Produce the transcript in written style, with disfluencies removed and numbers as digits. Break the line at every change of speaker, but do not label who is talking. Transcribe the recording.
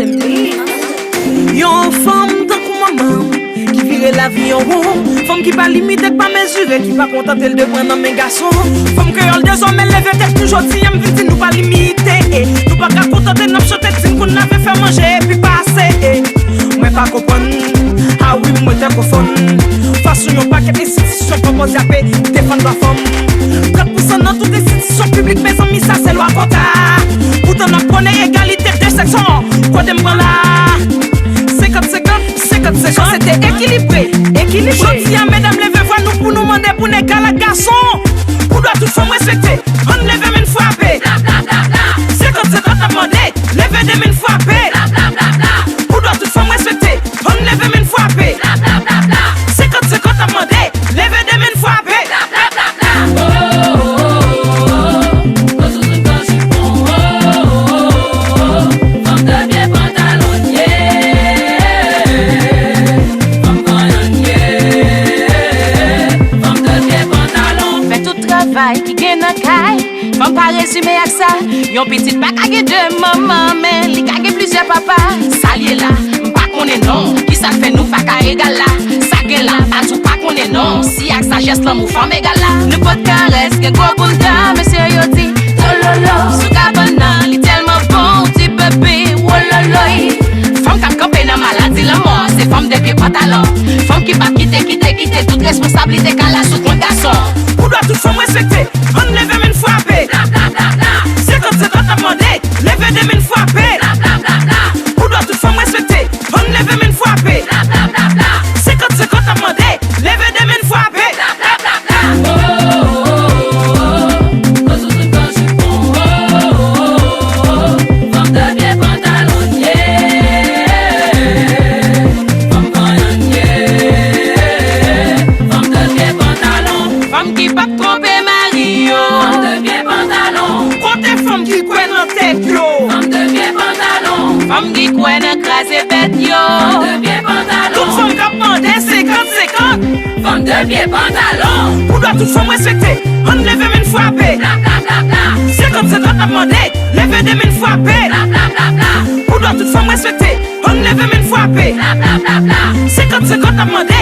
Yon femme tant que maman qui vire la vie en haut, femme qui pas limiter, pas mesurer, qui pas contenter de prendre mes garçons, femme que y'a désormais lever tête toujours si y'a m'viti nous pas limiter, nous pas qu'à contenter de nous chanter si qu'on avait fait manger puis passer, moi pas comprendre, ah oui moi t'es confond, façon yon paquet d'institutions pour zapper, défendre la femme, 4% dans toutes les institutions publiques, mes amis ça c'est loi quota, pourtant on connaît égalité de sexe, quoi t'aimes pas là? 50-50, c'était équilibré. Chaudier, mesdames, levez-vous nous pour nous demander pour les gars, garçons. Pour doit toute femme respecter. On lève une frappée. 50-50 à demander. Levez des mains frappées. Pour doit toute femme respecter. On lève une frappée. 50-50 à demander. Levez des mains frappées.
Qui gagne un caille, faut pas résumer avec ça. Yon petit pas kage de maman, mais li kage plusieurs papas. Ça lié là, pas qu'on est non. Qui ça fait nous pas qu'à égal là. Ça gueule là, pas tout pas qu'on est non. Si avec sa geste l'amour femme égal là. Ne pas de caresse, que gros boule d'âme, monsieur yo dit. Oh lolo, sous cabana, li tellement bon, petit bébé. Oh lolo, femme qui campé dans maladie la mort, c'est femme de pied pantalon. Femme qui pas quitter toute responsabilité qu'elle a sous ton garçon.
Pour doit toute femme respecter, on lève une frappée. 50-50 à demander, lève des mains frappées. Pour doit toute femme respecter, on lève une frappée. 50-50 à demander, lève des mains frappées.
Femme qui couen écrasé bête yo.
Femme de pied pantalon. Toute femme qui demande 50-50.
Femme de pied pantalon.
Pour doit toute femme respecter, on lève une frappée. 50-50 à demander, lève des mains frappées. Pour doit toute femme respecter, on lève une frappée. 50-50 à demander.